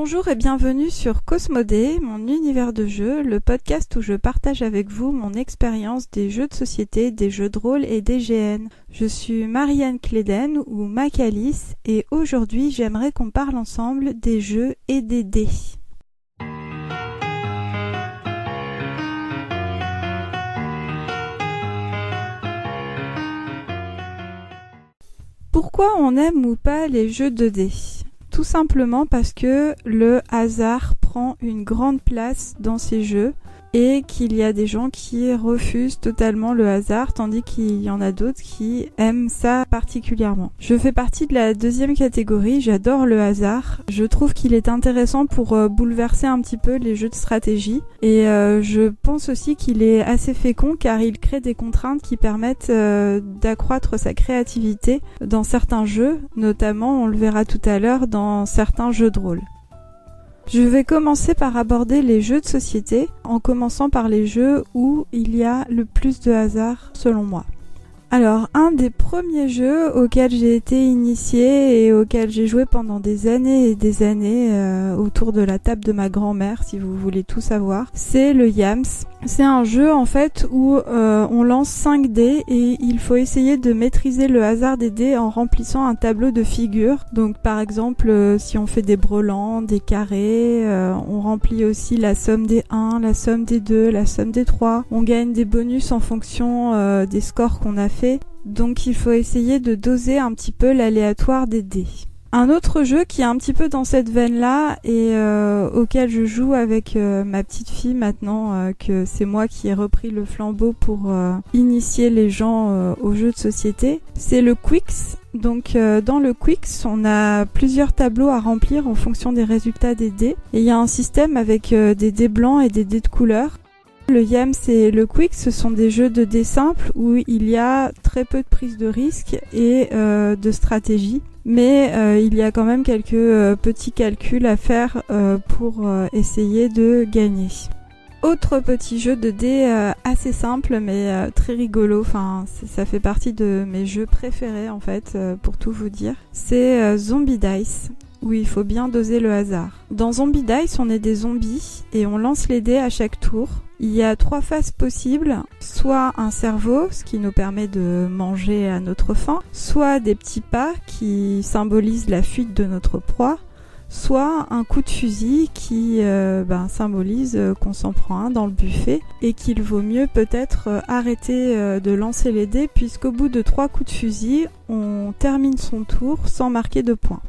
Bonjour et bienvenue sur Cosmodé, mon univers de jeu, le podcast où je partage avec vous mon expérience des jeux de société, des jeux de rôle et des GN. Je suis Marianne Cléden ou Macalis et aujourd'hui j'aimerais qu'on parle ensemble des jeux et des dés. Pourquoi on aime ou pas les jeux de dés ? Tout simplement parce que le hasard prend une grande place dans ces jeux et qu'il y a des gens qui refusent totalement le hasard tandis qu'il y en a d'autres qui aiment ça particulièrement. Je fais partie de la deuxième catégorie, j'adore le hasard. Je trouve qu'il est intéressant pour bouleverser un petit peu les jeux de stratégie et je pense aussi qu'il est assez fécond car il crée des contraintes qui permettent d'accroître sa créativité dans certains jeux, notamment on le verra tout à l'heure dans certains jeux de rôle. Je vais commencer par aborder les jeux de société, en commençant par les jeux où il y a le plus de hasard selon moi. Alors, un des premiers jeux auxquels j'ai été initiée et auxquels j'ai joué pendant des années et des années autour de la table de ma grand-mère, si vous voulez tout savoir, c'est le Yams. C'est un jeu en fait où on lance 5 dés et il faut essayer de maîtriser le hasard des dés en remplissant un tableau de figures. Donc par exemple, si on fait des brelans, des carrés, on remplit aussi la somme des 1, la somme des 2, la somme des 3. On gagne des bonus en fonction des scores qu'on a fait. Donc il faut essayer de doser un petit peu l'aléatoire des dés. Un autre jeu qui est un petit peu dans cette veine-là et auquel je joue avec ma petite fille maintenant que c'est moi qui ai repris le flambeau pour initier les gens aux jeux de société, c'est le Quicks. Donc dans le Quicks, on a plusieurs tableaux à remplir en fonction des résultats des dés et il y a un système avec des dés blancs et des dés de couleur. Le Yams et le Quick, ce sont des jeux de dés simples où il y a très peu de prise de risque et de stratégie. Mais il y a quand même quelques petits calculs à faire pour essayer de gagner. Autre petit jeu de dés assez simple mais très rigolo, enfin ça fait partie de mes jeux préférés en fait pour tout vous dire. C'est Zombie Dice. Où il faut bien doser le hasard. Dans Zombie Dice, on est des zombies et on lance les dés à chaque tour. Il y a 3 phases possibles, soit un cerveau, ce qui nous permet de manger à notre faim, soit des petits pas qui symbolisent la fuite de notre proie, soit un coup de fusil qui symbolise qu'on s'en prend un dans le buffet et qu'il vaut mieux peut-être arrêter de lancer les dés puisqu'au bout de 3 coups de fusil, on termine son tour sans marquer de points.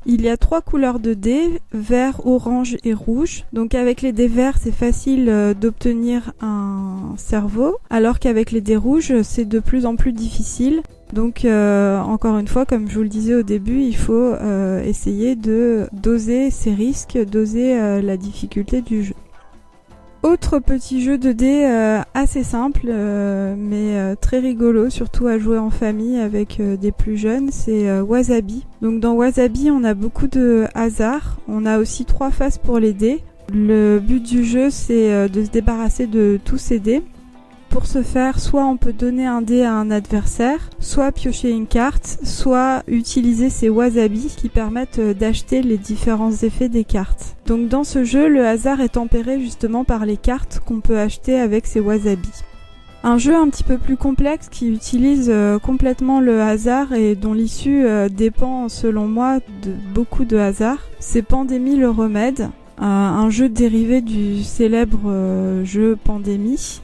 Il y a 3 couleurs de dés, vert, orange et rouge. Donc avec les dés verts, c'est facile d'obtenir un cerveau, alors qu'avec les dés rouges, c'est de plus en plus difficile. Donc encore une fois, comme je vous le disais au début, il faut essayer de doser ses risques, doser la difficulté du jeu. Autre petit jeu de dés assez simple mais très rigolo, surtout à jouer en famille avec des plus jeunes, c'est Wasabi. Donc dans Wasabi on a beaucoup de hasard, on a aussi 3 phases pour les dés. Le but du jeu c'est de se débarrasser de tous ces dés. Pour ce faire, soit on peut donner un dé à un adversaire, soit piocher une carte, soit utiliser ces wasabi qui permettent d'acheter les différents effets des cartes. Donc dans ce jeu, le hasard est tempéré justement par les cartes qu'on peut acheter avec ces wasabi. Un jeu un petit peu plus complexe qui utilise complètement le hasard et dont l'issue dépend selon moi de beaucoup de hasard, c'est Pandémie le remède, un jeu dérivé du célèbre jeu Pandémie.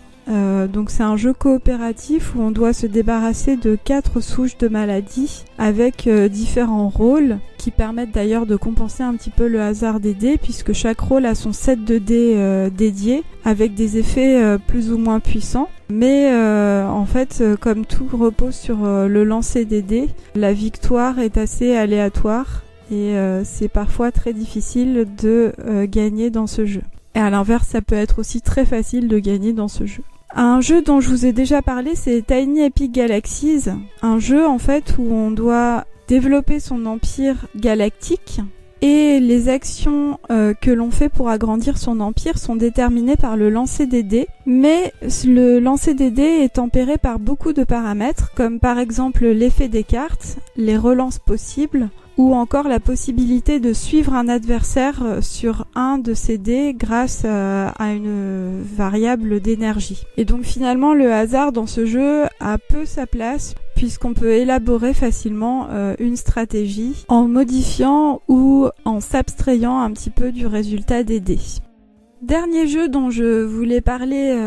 Donc c'est un jeu coopératif où on doit se débarrasser de 4 souches de maladies avec différents rôles qui permettent d'ailleurs de compenser un petit peu le hasard des dés puisque chaque rôle a son set de dés dédié avec des effets plus ou moins puissants. Mais en fait, comme tout repose sur le lancer des dés, la victoire est assez aléatoire et c'est parfois très difficile de gagner dans ce jeu. Et à l'inverse, ça peut être aussi très facile de gagner dans ce jeu. Un jeu dont je vous ai déjà parlé, c'est Tiny Epic Galaxies, un jeu en fait où on doit développer son empire galactique et les actions que l'on fait pour agrandir son empire sont déterminées par le lancer des dés, mais le lancer des dés est tempéré par beaucoup de paramètres, comme par exemple l'effet des cartes, les relances possibles, ou encore la possibilité de suivre un adversaire sur un de ces dés grâce à une variable d'énergie. Et donc finalement le hasard dans ce jeu a peu sa place puisqu'on peut élaborer facilement une stratégie en modifiant ou en s'abstrayant un petit peu du résultat des dés. Dernier jeu dont je voulais parler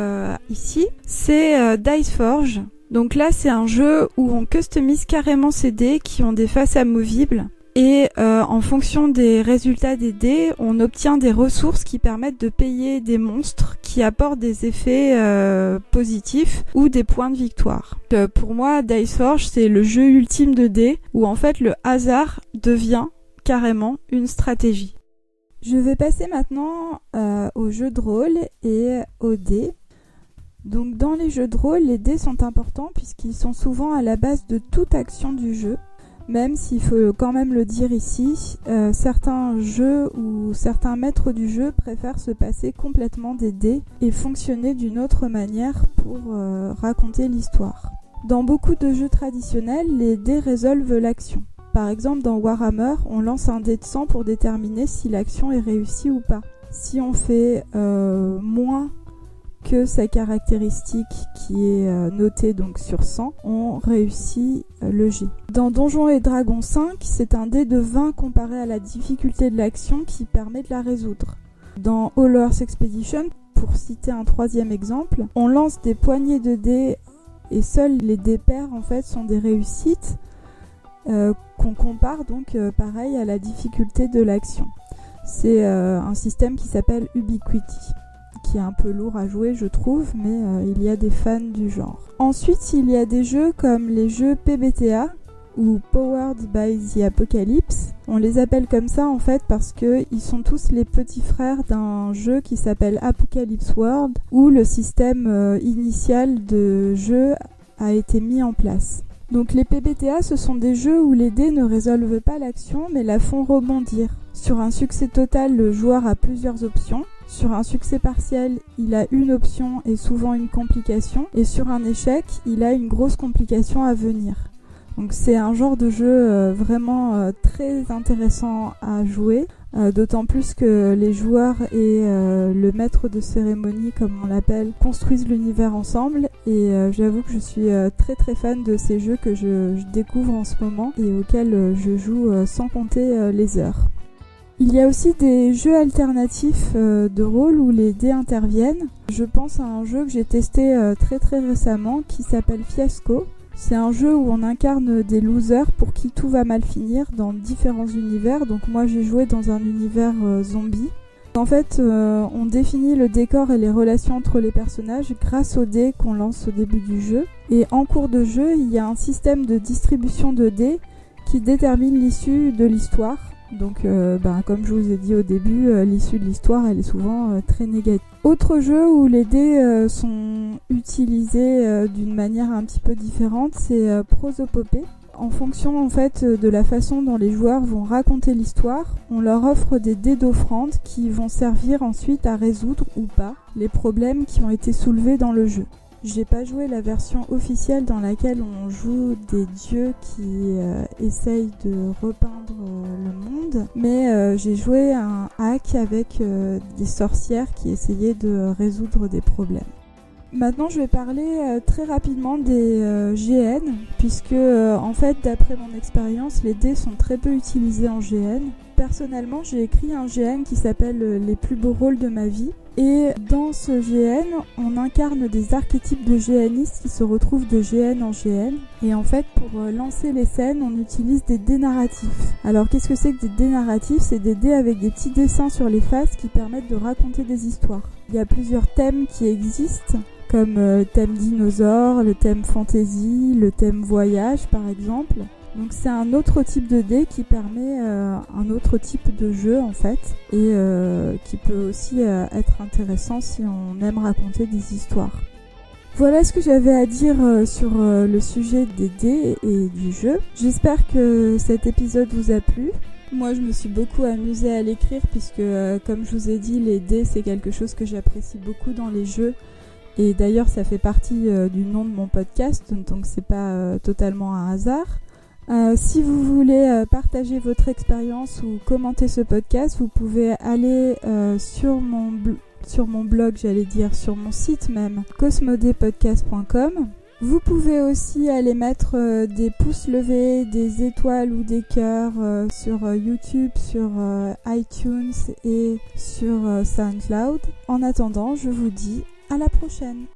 ici, c'est Dice Forge. Donc là, c'est un jeu où on customise carrément ces dés qui ont des faces amovibles et en fonction des résultats des dés, on obtient des ressources qui permettent de payer des monstres qui apportent des effets positifs ou des points de victoire. Pour moi, Dice Forge, c'est le jeu ultime de dés où en fait le hasard devient carrément une stratégie. Je vais passer maintenant au jeu de rôle et aux dés. Donc dans les jeux de rôle, les dés sont importants puisqu'ils sont souvent à la base de toute action du jeu. Même s'il faut quand même le dire ici, certains jeux ou certains maîtres du jeu préfèrent se passer complètement des dés et fonctionner d'une autre manière pour raconter l'histoire. Dans beaucoup de jeux traditionnels, les dés résolvent l'action. Par exemple, dans Warhammer, on lance un dé de 100 pour déterminer si l'action est réussie ou pas. Si on fait moins que sa caractéristique qui est notée donc sur 100, on réussit le jet. Dans Donjons et Dragons 5, c'est un dé de 20 comparé à la difficulté de l'action qui permet de la résoudre. Dans All Earth Expedition, pour citer un troisième exemple, on lance des poignées de dés et seuls les dés pairs en fait sont des réussites qu'on compare donc pareil à la difficulté de l'action. C'est un système qui s'appelle Ubiquity, qui est un peu lourd à jouer je trouve, mais il y a des fans du genre. Ensuite il y a des jeux comme les jeux PBTA ou Powered by the Apocalypse. On les appelle comme ça en fait parce qu'ils sont tous les petits frères d'un jeu qui s'appelle Apocalypse World où le système initial de jeu a été mis en place. Donc les PBTA, ce sont des jeux où les dés ne résolvent pas l'action mais la font rebondir. Sur un succès total, le joueur a plusieurs options. Sur un succès partiel, il a une option et souvent une complication. Et sur un échec, il a une grosse complication à venir. Donc c'est un genre de jeu vraiment très intéressant à jouer. D'autant plus que les joueurs et le maître de cérémonie, comme on l'appelle, construisent l'univers ensemble. Et j'avoue que je suis très très fan de ces jeux que je découvre en ce moment et auxquels je joue sans compter les heures. Il y a aussi des jeux alternatifs de rôle où les dés interviennent. Je pense à un jeu que j'ai testé très très récemment qui s'appelle Fiasco. C'est un jeu où on incarne des losers pour qui tout va mal finir dans différents univers. Donc moi j'ai joué dans un univers zombie. En fait, on définit le décor et les relations entre les personnages grâce aux dés qu'on lance au début du jeu. Et en cours de jeu, il y a un système de distribution de dés qui détermine l'issue de l'histoire. Donc comme je vous ai dit au début, l'issue de l'histoire elle est souvent très négative. Autre jeu où les dés sont utilisés d'une manière un petit peu différente, c'est Prosopopée. En fonction en fait de la façon dont les joueurs vont raconter l'histoire, on leur offre des dés d'offrande qui vont servir ensuite à résoudre ou pas les problèmes qui ont été soulevés dans le jeu. J'ai pas joué la version officielle dans laquelle on joue des dieux qui essayent de repeindre le monde, mais j'ai joué un hack avec des sorcières qui essayaient de résoudre des problèmes. Maintenant je vais parler très rapidement des GN, puisque en fait d'après mon expérience les dés sont très peu utilisés en GN. Personnellement j'ai écrit un GN qui s'appelle Les plus beaux rôles de ma vie. Et dans ce GN, on incarne des archétypes de GNistes qui se retrouvent de GN en GN. Et en fait, pour lancer les scènes, on utilise des dés narratifs. Alors, qu'est-ce que c'est que des dés narratifs ? C'est des dés avec des petits dessins sur les faces qui permettent de raconter des histoires. Il y a plusieurs thèmes qui existent, comme le thème dinosaure, le thème fantasy, le thème voyage, par exemple. Donc c'est un autre type de dé qui permet un autre type de jeu en fait et qui peut aussi être intéressant si on aime raconter des histoires. Voilà ce que j'avais à dire sur le sujet des dés et du jeu. J'espère que cet épisode vous a plu. Moi je me suis beaucoup amusée à l'écrire puisque comme je vous ai dit les dés c'est quelque chose que j'apprécie beaucoup dans les jeux. Et d'ailleurs ça fait partie du nom de mon podcast donc c'est pas totalement un hasard. Si vous voulez partager votre expérience ou commenter ce podcast, vous pouvez aller sur mon blog, sur mon site même, cosmodepodcast.com. Vous pouvez aussi aller mettre des pouces levés, des étoiles ou des cœurs sur YouTube, sur iTunes et sur SoundCloud. En attendant, je vous dis à la prochaine.